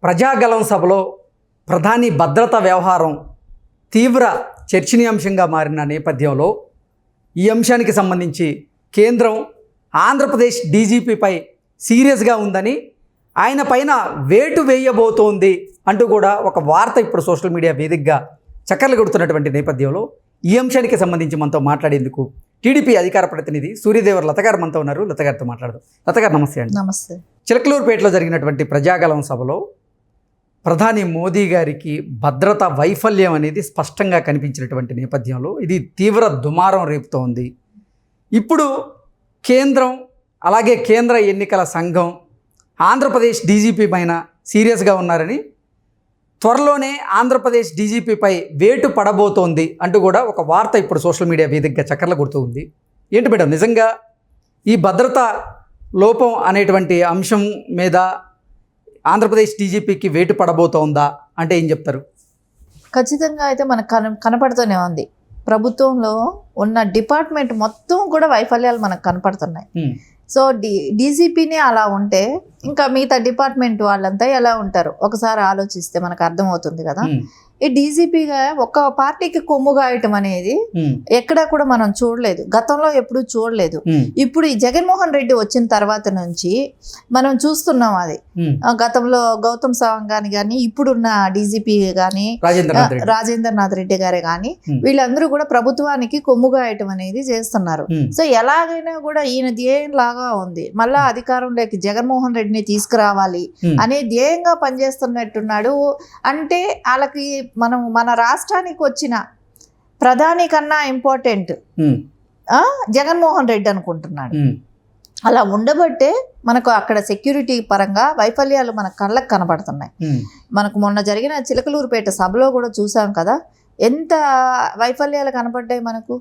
ప్రజాగలం సభలో ప్రధాని భద్రత వ్యవహారం తీవ్ర చర్చనీయాంశంగా మారిన నేపథ్యంలో ఈ అంశానికి సంబంధించి కేంద్రం ఆంధ్రప్రదేశ్ డీజీపీపై సీరియస్గా ఉందని, ఆయన పైన వేటు వేయబోతోంది అంటూ కూడా ఒక వార్త ఇప్పుడు సోషల్ మీడియా వేదికగా చక్కర్లు కొడుతున్నటువంటి నేపథ్యంలో ఈ అంశానికి సంబంధించి మనతో మాట్లాడేందుకు టీడీపీ అధికార ప్రతినిధి సూర్యదేవర్ లత గారు మనతో ఉన్నారు. లత గారితో మాట్లాడదాం. లత గారు నమస్తే అండి. నమస్తే. చిలకలూరుపేటలో జరిగినటువంటి ప్రజాగలం సభలో ప్రధాని మోదీ గారికి భద్రతా వైఫల్యం అనేది స్పష్టంగా కనిపించినటువంటి నేపథ్యంలో ఇది తీవ్ర దుమారం రేపుతోంది. ఇప్పుడు కేంద్రం అలాగే కేంద్ర ఎన్నికల సంఘం ఆంధ్రప్రదేశ్ డీజీపీ పైన సీరియస్గా ఉన్నారని, త్వరలోనే ఆంధ్రప్రదేశ్ డీజీపీపై వేటు పడబోతోంది అంటూ కూడా ఒక వార్త ఇప్పుడు సోషల్ మీడియా వేదికగా చక్కర్లు కొడుతూ ఉంది. ఏంటి మేడం, నిజంగా ఈ భద్రతా లోపం అనేటువంటి అంశం మీద ఆంధ్రప్రదేశ్ డీజీపీకి వేటు పడబోతోందా అంటే ఏం చెప్తారు? ఖచ్చితంగా అయితే మనకు కనపడుతూనే ఉంది. ప్రభుత్వంలో ఉన్న డిపార్ట్మెంట్ మొత్తం కూడా వైఫల్యాలు మనకు కనపడుతున్నాయి. సో డీజీపీనే అలా ఉంటే ఇంకా మిగతా డిపార్ట్మెంట్ వాళ్ళంతా ఎలా ఉంటారు ఒకసారి ఆలోచిస్తే మనకు అర్థమవుతుంది కదా. ఈ డీజీపీగా ఒక్క పార్టీకి కొమ్ము గాయటం అనేది ఎక్కడా కూడా మనం చూడలేదు, గతంలో ఎప్పుడూ చూడలేదు. ఇప్పుడు ఈ జగన్మోహన్ రెడ్డి వచ్చిన తర్వాత నుంచి మనం చూస్తున్నాం. అది గతంలో గౌతమ్ సవాంగ్ కానీ ఇప్పుడున్న డీజీపీ కానీ రాజేంద్రనాథ్ రెడ్డి గారే కానీ వీళ్ళందరూ కూడా ప్రభుత్వానికి కొమ్ము గాయటం అనేది చేస్తున్నారు. సో ఎలాగైనా కూడా ఈయన ధ్యేయం లాగా ఉంది, మళ్ళా అధికారంలోకి జగన్మోహన్ రెడ్డిని తీసుకురావాలి అనే ధ్యేయంగా పనిచేస్తున్నట్టున్నాడు. అంటే వాళ్ళకి మన రాష్ట్రానికి వచ్చిన ప్రధాని కన్నా ఇంపార్టెంట్ జగన్మోహన్ రెడ్డి అనుకుంటున్నాడు. అలా ఉండబట్టే మనకు అక్కడ సెక్యూరిటీ పరంగా వైఫల్యాలు మన కళ్ళకు కనబడుతున్నాయి. మనకు మొన్న జరిగిన చిలకలూరుపేట సభలో కూడా చూసాం కదా, ఎంత వైఫల్యాలు కనపడ్డాయి మనకు.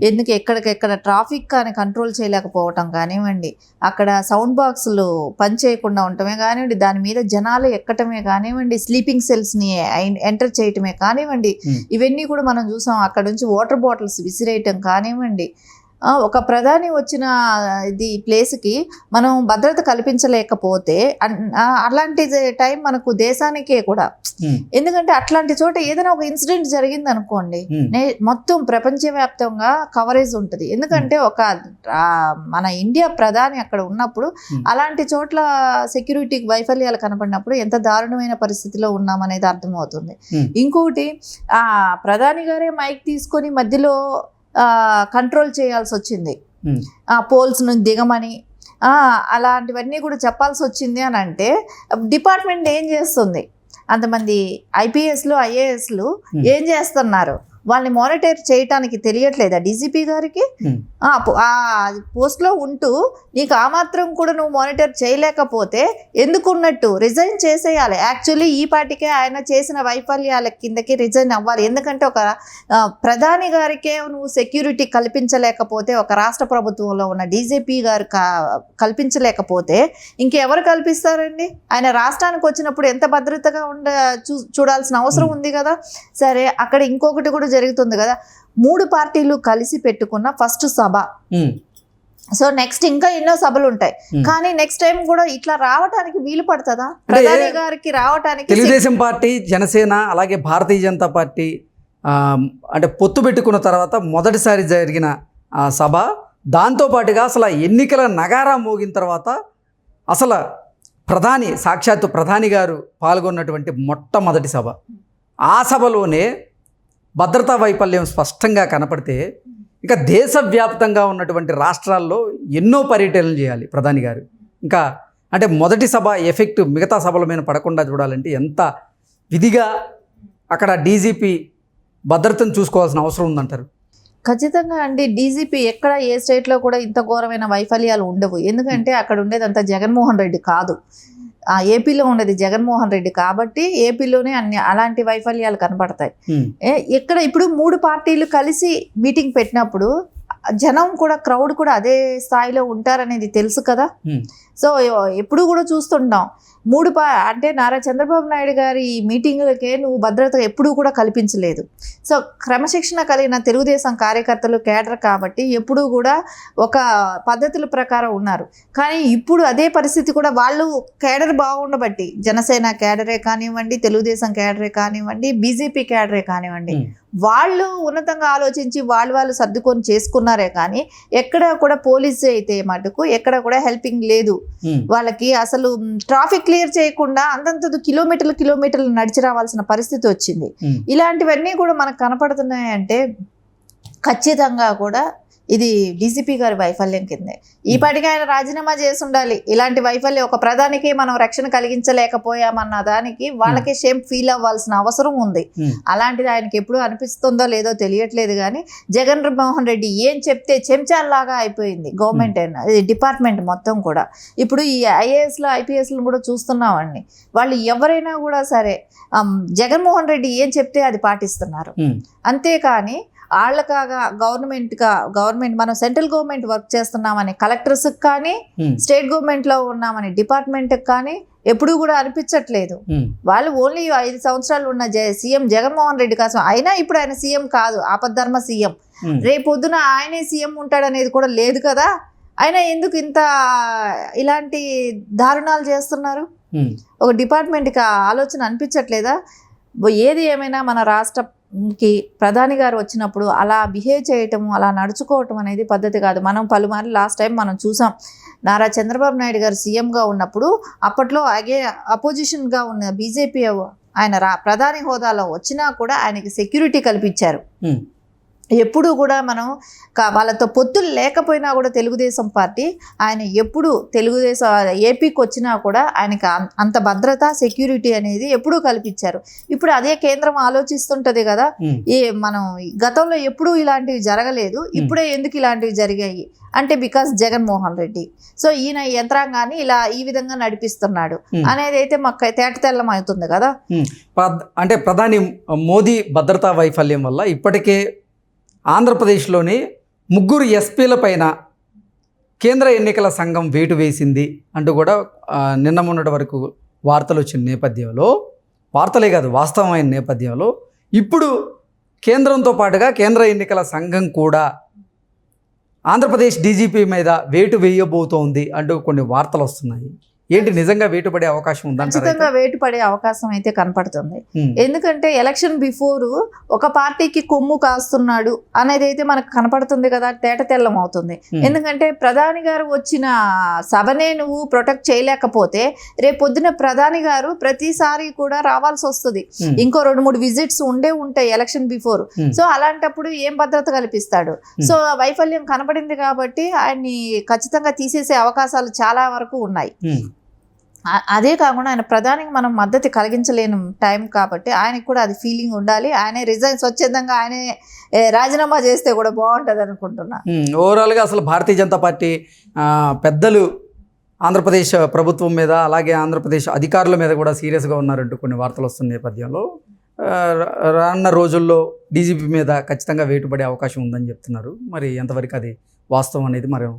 ఎందుకు ఎక్కడికెక్కడ ట్రాఫిక్ కానీ కంట్రోల్ చేయలేకపోవటం కానివ్వండి, అక్కడ సౌండ్ బాక్సులు పనిచేయకుండా ఉండటమే కానివ్వండి, దాని మీద జనాలు ఎక్కటమే కానివ్వండి, స్లీపింగ్ సెల్స్ని ఎంటర్ చేయటమే కానివ్వండి, ఇవన్నీ కూడా మనం చూసాం. అక్కడ నుంచి వాటర్ బాటిల్స్ విసిరేయటం కానివ్వండి, ఒక ప్రధాని వచ్చిన ఇది ప్లేస్కి మనం భద్రత కల్పించలేకపోతే అలాంటి టైం మనకు దేశానికే కూడా. ఎందుకంటే అట్లాంటి చోట ఏదైనా ఒక ఇన్సిడెంట్ జరిగింది అనుకోండి, మొత్తం ప్రపంచవ్యాప్తంగా కవరేజ్ ఉంటుంది. ఎందుకంటే ఒక మన ఇండియా ప్రధాని అక్కడ ఉన్నప్పుడు అలాంటి చోట్ల సెక్యూరిటీ వైఫల్యాలు కనపడినప్పుడు ఎంత దారుణమైన పరిస్థితిలో ఉన్నామనేది అర్థమవుతుంది. ఇంకోటి ప్రధాని గారే మైక్ తీసుకొని మధ్యలో కంట్రోల్ చేయాల్సి వచ్చింది, పోల్స్ నుంచి దిగమని అలాంటివన్నీ కూడా చెప్పాల్సి వచ్చింది అని అంటే డిపార్ట్మెంట్ ఏం చేస్తుంది? అంతమంది ఐపీఎస్లు ఐఏఎస్లు ఏం చేస్తున్నారు? వాళ్ళని మానిటర్ చేయటానికి తెలియట్లేదా డీజీపీ గారికి? పోస్ట్లో ఉంటూ నీకు ఆ మాత్రం కూడా నువ్వు మానిటర్ చేయలేకపోతే ఎందుకున్నట్టు రిజైన్ చేసేయాలి. యాక్చువల్లీ ఈ పార్టీకే ఆయన చేసిన వైఫల్యాల కిందకి రిజైన్ అవ్వాలి. ఎందుకంటే ఒక ప్రధాని గారికే నువ్వు సెక్యూరిటీ కల్పించలేకపోతే, ఒక రాష్ట్ర ప్రభుత్వంలో ఉన్న డీజీపీ గారు కల్పించలేకపోతే ఇంకెవరు కల్పిస్తారండి? ఆయన రాష్ట్రానికి వచ్చినప్పుడు ఎంత భద్రతగా చూడాల్సిన అవసరం ఉంది కదా. సరే, అక్కడ ఇంకొకటి కూడా జరుగుతుంది కదా, 3 పార్టీలు కలిసి పెట్టుకున్న ఫస్ట్ సభ. సో నెక్స్ట్ ఇంకా ఎన్నో సభలు ఉంటాయి, కానీ నెక్స్ట్ టైం కూడా ఇట్లా రావడానికి వీలు పడుతుందా? ప్రధాని గారికి రావడానికి తెలుగుదేశం పార్టీ, జనసేన అలాగే భారతీయ జనతా పార్టీ అంటే పొత్తు పెట్టుకున్న తర్వాత మొదటిసారి జరిగిన సభ, దాంతోపాటుగా అసలు ఎన్నికల నగారా మోగిన తర్వాత అసలు సాక్షాత్తు ప్రధాని గారు పాల్గొన్నటువంటి మొట్టమొదటి సభ. ఆ సభలోనే భద్రతా వైఫల్యం స్పష్టంగా కనపడితే ఇంకా దేశవ్యాప్తంగా ఉన్నటువంటి రాష్ట్రాల్లో ఎన్నో పర్యటనలు చేయాలి ప్రధాని గారు. ఇంకా అంటే మొదటి సభ ఎఫెక్ట్ మిగతా సభల మీద పడకుండా చూడాలంటే ఎంత విధిగా అక్కడ డీజీపీ భద్రతను చూసుకోవాల్సిన అవసరం ఉందంటారు? ఖచ్చితంగా అండి. డీజీపీ ఎక్కడ ఏ స్టేట్లో కూడా ఇంత ఘోరమైన వైఫల్యాలు ఉండవు. ఎందుకంటే అక్కడ ఉండేదంతా జగన్మోహన్ రెడ్డి కాదు, ఏపీలో ఉండేది జగన్మోహన్ రెడ్డి కాబట్టి ఏపీలోనే అలాంటి వైఫల్యాలు కనపడతాయి. ఇక్కడ ఇప్పుడు 3 పార్టీలు కలిసి మీటింగ్ పెట్టినప్పుడు జనం కూడా, క్రౌడ్ కూడా అదే స్థాయిలో ఉంటారనేది తెలుసు కదా. సో ఎప్పుడు కూడా చూస్తుంటాం, అంటే నారా చంద్రబాబు నాయుడు గారి మీటింగులకే నువ్వు భద్రత ఎప్పుడూ కూడా కల్పించలేదు. సో క్రమశిక్షణ కలిగిన తెలుగుదేశం కార్యకర్తలు కేడర్ కాబట్టి ఎప్పుడూ కూడా ఒక పద్ధతుల ప్రకారం ఉన్నారు. కానీ ఇప్పుడు అదే పరిస్థితి కూడా వాళ్ళు కేడర్ బాగుండబట్టి, జనసేన కేడరే కానివ్వండి, తెలుగుదేశం కేడరే కానివ్వండి, బీజేపీ కేడరే కానివ్వండి, వాళ్ళు ఉన్నతంగా ఆలోచించి వాళ్ళు సర్దుకొని చేసుకున్నారే కానీ ఎక్కడ కూడా పోలీసు అయితే మటుకు ఎక్కడ కూడా హెల్పింగ్ లేదు. వాళ్ళకి అసలు ట్రాఫిక్ క్లియర్ చేయకుండా అంతంత కిలోమీటర్లు నడిచి రావాల్సిన పరిస్థితి వచ్చింది. ఇలాంటివన్నీ కూడా మనకు కనపడుతున్నాయంటే ఖచ్చితంగా కూడా ఇది డీసీపీ గారి వైఫల్యం కిందే. ఈ పాటికి ఆయన రాజీనామా చేసి ఉండాలి. ఇలాంటి వైఫల్యం ఒక ప్రధానికి మనం రక్షణ కలిగించలేకపోయామన్న దానికి వాళ్ళకే షేమ్ ఫీల్ అవ్వాల్సిన అవసరం ఉంది. అలాంటిది ఆయనకి ఎప్పుడు అనిపిస్తుందో లేదో తెలియట్లేదు. కానీ జగన్మోహన్ రెడ్డి ఏం చెప్తే చెంచాల్లాగా అయిపోయింది గవర్నమెంట్ డిపార్ట్మెంట్ మొత్తం కూడా. ఇప్పుడు ఈ ఐఏఎస్లు ఐపీఎస్లు కూడా చూస్తున్నామండి. వాళ్ళు ఎవరైనా కూడా సరే జగన్మోహన్ రెడ్డి ఏం చెప్తే అది పాటిస్తున్నారు. అంతేకాని వాళ్ళకాగా గవర్నమెంట్ మనం సెంట్రల్ గవర్నమెంట్ వర్క్ చేస్తున్నామని కలెక్టర్స్కి కానీ, స్టేట్ గవర్నమెంట్లో ఉన్నామని డిపార్ట్మెంట్కి కానీ ఎప్పుడూ కూడా అనిపించట్లేదు. వాళ్ళు ఓన్లీ 5 సంవత్సరాలు ఉన్న సీఎం జగన్మోహన్ రెడ్డి కోసం. అయినా ఇప్పుడు ఆయన సీఎం కాదు, ఆపద్ధర్మ సీఎం. రేపొద్దున ఆయనే సీఎం ఉంటాడనేది కూడా లేదు కదా. అయినా ఎందుకు ఇలాంటి దారుణాలు చేస్తున్నారు? ఒక డిపార్ట్మెంట్కి ఆలోచన అనిపించట్లేదా? ఏది ఏమైనా మన రాష్ట్రంకి ప్రధాని గారు వచ్చినప్పుడు అలా బిహేవ్ చేయటము, అలా నడుచుకోవటం అనేది పద్ధతి కాదు. మనం పలుమార్లు లాస్ట్ టైం మనం చూసాం. నారా చంద్రబాబు నాయుడు గారు సీఎంగా ఉన్నప్పుడు అప్పట్లో అపోజిషన్గా ఉన్న బీజేపీ ఆయన ప్రధాని హోదాలో వచ్చినా కూడా ఆయనకి సెక్యూరిటీ కల్పించారు. ఎప్పుడు కూడా మనం వాళ్ళతో పొత్తులు లేకపోయినా కూడా తెలుగుదేశం పార్టీ ఆయన ఎప్పుడు ఏపీకి వచ్చినా కూడా ఆయనకి అంత భద్రత సెక్యూరిటీ అనేది ఎప్పుడూ కల్పించారు. ఇప్పుడు అదే కేంద్రం ఆలోచిస్తుంటది కదా, మనం గతంలో ఎప్పుడూ ఇలాంటివి జరగలేదు, ఇప్పుడే ఎందుకు ఇలాంటివి జరిగాయి అంటే బికాస్ జగన్మోహన్ రెడ్డి. సో ఈయన యంత్రాంగాన్ని ఈ విధంగా నడిపిస్తున్నాడు అనేది అయితే మాకు తేటతెల్లం అవుతుంది కదా. అంటే ప్రధాని మోదీ భద్రతా వైఫల్యం వల్ల ఇప్పటికే ఆంధ్రప్రదేశ్లోని 3 ఎస్పీల పైన కేంద్ర ఎన్నికల సంఘం వేటు వేసింది అంటూ కూడా నిన్న మొన్నటి వరకు వార్తలు వచ్చిన నేపథ్యంలో, వార్తలే కాదు వాస్తవమైన నేపథ్యంలో, ఇప్పుడు కేంద్రంతో పాటుగా కేంద్ర ఎన్నికల సంఘం కూడా ఆంధ్రప్రదేశ్ డీజీపీ మీద వేటు వేయబోతోంది అంటూ కొన్ని వార్తలు వస్తున్నాయి. ఏంటి, నిజంగా వేటు పడే అవకాశం ఉందా? ఖచ్చితంగా వేటు పడే అవకాశం అయితే కనపడుతుంది. ఎందుకంటే ఎలక్షన్ బిఫోర్ ఒక పార్టీకి కొమ్ము కాస్తున్నాడు అనేది అయితే మనకు కనపడుతుంది కదా, తేటతెల్లం అవుతుంది. ఎందుకంటే ప్రధాని గారు వచ్చిన సభనే నువ్వు ప్రొటెక్ట్ చేయలేకపోతే రేపొద్దున ప్రధాని గారు ప్రతిసారి కూడా రావాల్సి వస్తుంది. ఇంకో 2-3 విజిట్స్ ఉంటాయి ఎలక్షన్ బిఫోర్. సో అలాంటప్పుడు ఏం భద్రత కల్పిస్తాడు? సో వైఫల్యం కనపడింది కాబట్టి ఆయన్ని ఖచ్చితంగా తీసేసే అవకాశాలు చాలా వరకు ఉన్నాయి. అదే కాకుండా ఆయన ప్రధానికి మనం మద్దతు కలిగించలేని టైం కాబట్టి ఆయనకు కూడా అది ఫీలింగ్ ఉండాలి. ఆయనే స్వచ్ఛందంగా ఆయనే రాజీనామా చేస్తే కూడా బాగుంటుంది అనుకుంటున్నా. ఓవరాల్గా అసలు భారతీయ జనతా పార్టీ పెద్దలు ఆంధ్రప్రదేశ్ ప్రభుత్వం మీద, అలాగే ఆంధ్రప్రదేశ్ అధికారుల మీద కూడా సీరియస్గా ఉన్నారంటూ కొన్ని వార్తలు వస్తున్న నేపథ్యంలో రానున్న రోజుల్లో డీజీపీ మీద ఖచ్చితంగా వేటు పడే అవకాశం ఉందని చెప్తున్నారు. మరి ఎంతవరకు అది వాస్తవం అనేది మనం